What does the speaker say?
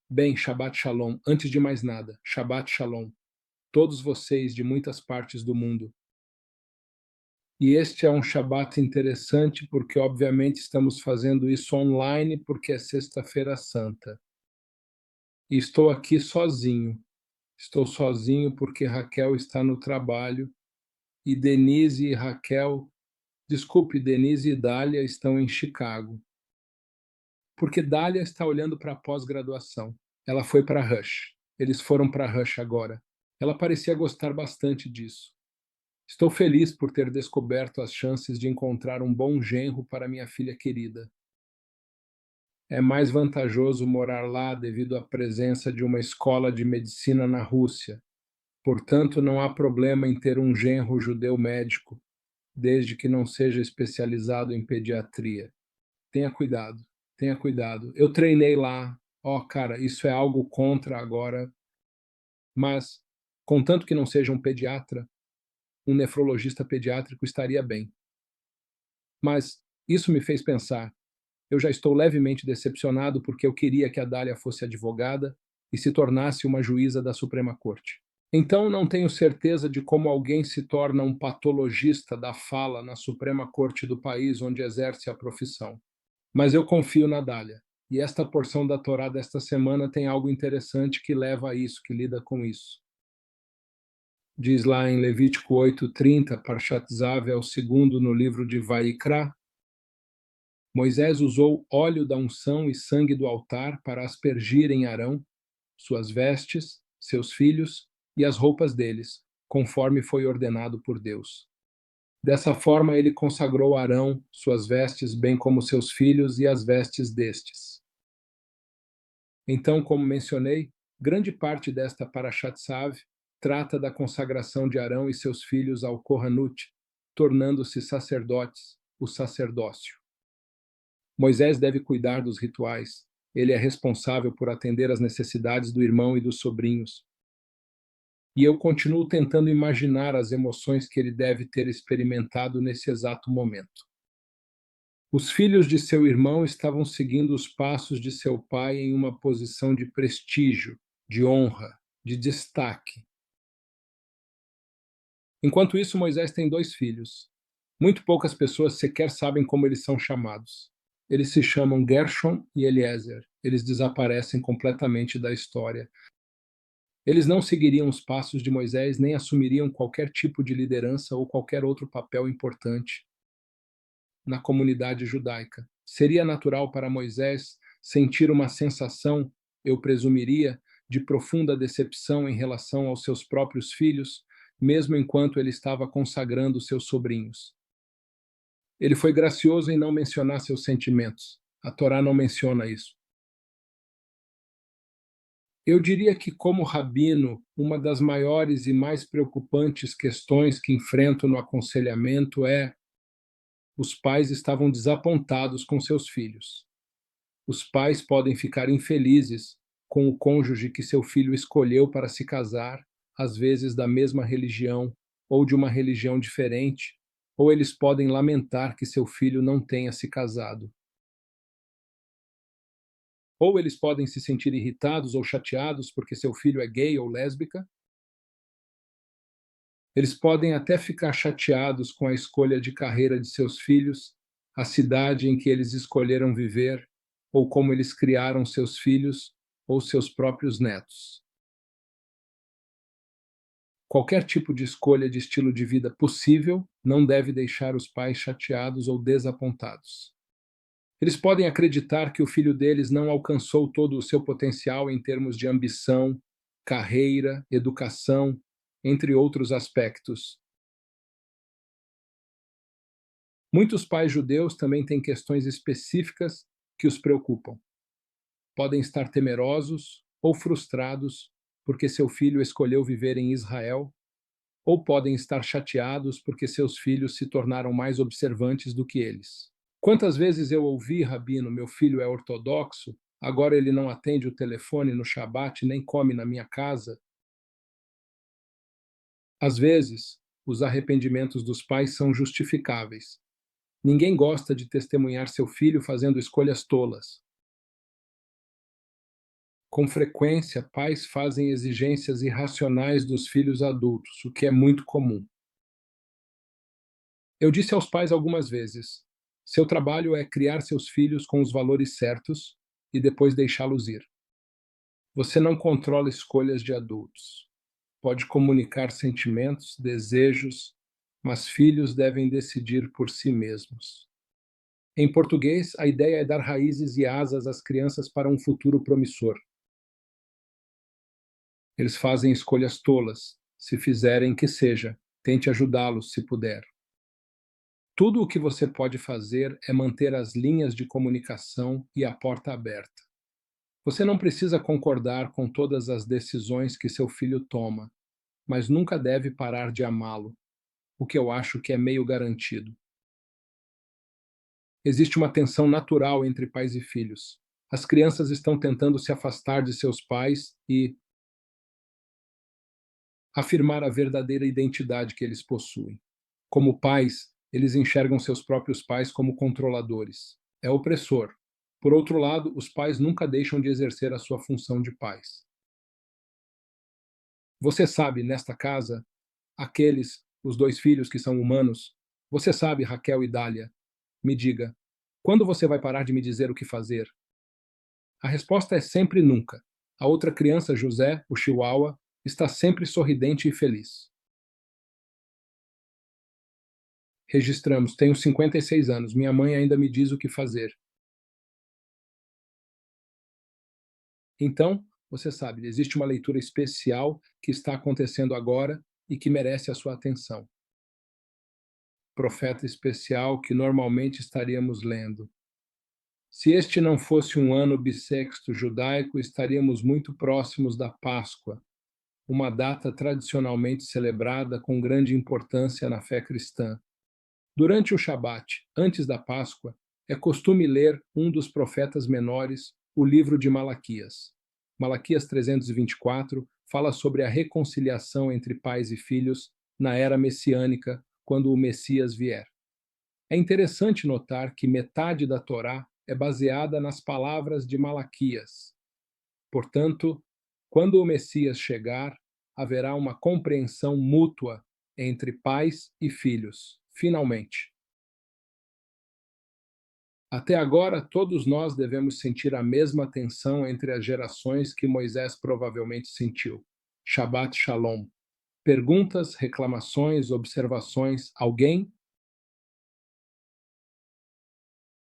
Bem, Shabbat Shalom. Antes de mais nada, Shabbat Shalom. Todos vocês de muitas partes do mundo. E este é um Shabbat interessante porque, obviamente, estamos fazendo isso online porque é Sexta-feira Santa. E estou aqui sozinho. Estou sozinho porque Raquel está no trabalho e Denise e Raquel, desculpe, Denise e Dália estão em Chicago. Porque Dália está olhando para a pós-graduação. Ela foi para Rush. Eles foram para Rush agora. Ela parecia gostar bastante disso. Estou feliz por ter descoberto as chances de encontrar um bom genro para minha filha querida. É mais vantajoso morar lá devido à presença de uma escola de medicina na Rússia. Portanto, não há problema em ter um genro judeu médico, desde que não seja especializado em pediatria. Tenha cuidado, tenha cuidado. Eu treinei lá. Cara, isso é algo contra agora, mas contanto que não seja um pediatra, um nefrologista pediátrico estaria bem. Mas isso me fez pensar. Eu já estou levemente decepcionado porque eu queria que a Dália fosse advogada e se tornasse uma juíza da Suprema Corte. Então não tenho certeza de como alguém se torna um patologista da fala na Suprema Corte do país onde exerce a profissão. Mas eu confio na Dália. E esta porção da Torá desta semana tem algo interessante que leva a isso, que lida com isso. Diz lá em Levítico 8:30, Parshat Zav é o segundo no livro de Vaikra. Moisés usou óleo da unção e sangue do altar para aspergir em Arão, suas vestes, seus filhos e as roupas deles, conforme foi ordenado por Deus. Dessa forma ele consagrou Arão, suas vestes, bem como seus filhos e as vestes destes. Então, como mencionei, grande parte desta Parashat Tzav trata da consagração de Arão e seus filhos ao Kohanut, tornando-se sacerdotes, o sacerdócio. Moisés deve cuidar dos rituais. Ele é responsável por atender às necessidades do irmão e dos sobrinhos. E eu continuo tentando imaginar as emoções que ele deve ter experimentado nesse exato momento. Os filhos de seu irmão estavam seguindo os passos de seu pai em uma posição de prestígio, de honra, de destaque. Enquanto isso, Moisés tem 2 filhos. Muito poucas pessoas sequer sabem como eles são chamados. Eles se chamam Gershom e Eliezer. Eles desaparecem completamente da história. Eles não seguiriam os passos de Moisés nem assumiriam qualquer tipo de liderança ou qualquer outro papel importante na comunidade judaica. Seria natural para Moisés sentir uma sensação, eu presumiria, de profunda decepção em relação aos seus próprios filhos, mesmo enquanto ele estava consagrando seus sobrinhos. Ele foi gracioso em não mencionar seus sentimentos. A Torá não menciona isso. Eu diria que, como rabino, uma das maiores e mais preocupantes questões que enfrento no aconselhamento é: os pais estavam desapontados com seus filhos. Os pais podem ficar infelizes com o cônjuge que seu filho escolheu para se casar, às vezes da mesma religião ou de uma religião diferente, ou eles podem lamentar que seu filho não tenha se casado. Ou eles podem se sentir irritados ou chateados porque seu filho é gay ou lésbica. Eles podem até ficar chateados com a escolha de carreira de seus filhos, a cidade em que eles escolheram viver, ou como eles criaram seus filhos ou seus próprios netos. Qualquer tipo de escolha de estilo de vida possível não deve deixar os pais chateados ou desapontados. Eles podem acreditar que o filho deles não alcançou todo o seu potencial em termos de ambição, carreira, educação, entre outros aspectos. Muitos pais judeus também têm questões específicas que os preocupam. Podem estar temerosos ou frustrados porque seu filho escolheu viver em Israel, ou podem estar chateados porque seus filhos se tornaram mais observantes do que eles. Quantas vezes eu ouvi, Rabino, meu filho é ortodoxo, agora ele não atende o telefone no Shabat nem come na minha casa? Às vezes, os arrependimentos dos pais são justificáveis. Ninguém gosta de testemunhar seu filho fazendo escolhas tolas. Com frequência, pais fazem exigências irracionais dos filhos adultos, o que é muito comum. Eu disse aos pais algumas vezes: seu trabalho é criar seus filhos com os valores certos e depois deixá-los ir. Você não controla escolhas de adultos. Pode comunicar sentimentos, desejos, mas filhos devem decidir por si mesmos. Em português, a ideia é dar raízes e asas às crianças para um futuro promissor. Eles fazem escolhas tolas. Se fizerem, que seja. Tente ajudá-los se puder. Tudo o que você pode fazer é manter as linhas de comunicação e a porta aberta. Você não precisa concordar com todas as decisões que seu filho toma, mas nunca deve parar de amá-lo, o que eu acho que é meio garantido. Existe uma tensão natural entre pais e filhos. As crianças estão tentando se afastar de seus pais e afirmar a verdadeira identidade que eles possuem. Como pais, eles enxergam seus próprios pais como controladores. É opressor. Por outro lado, os pais nunca deixam de exercer a sua função de pais. Você sabe, nesta casa, os dois filhos que são humanos, você sabe, Raquel e Dália, me diga, quando você vai parar de me dizer o que fazer? A resposta é sempre nunca. A outra criança, José, o Chihuahua, está sempre sorridente e feliz. Registramos, tenho 56 anos, minha mãe ainda me diz o que fazer. Então, você sabe, existe uma leitura especial que está acontecendo agora e que merece a sua atenção. Profeta especial que normalmente estaríamos lendo. Se este não fosse um ano bissexto judaico, estaríamos muito próximos da Páscoa, uma data tradicionalmente celebrada com grande importância na fé cristã. Durante o Shabat, antes da Páscoa, é costume ler um dos profetas menores, o livro de Malaquias. Malaquias 324 fala sobre a reconciliação entre pais e filhos na era messiânica, quando o Messias vier. É interessante notar que metade da Torá é baseada nas palavras de Malaquias. Portanto, quando o Messias chegar, haverá uma compreensão mútua entre pais e filhos, finalmente. Até agora, todos nós devemos sentir a mesma tensão entre as gerações que Moisés provavelmente sentiu. Shabbat Shalom. Perguntas, reclamações, observações? Alguém?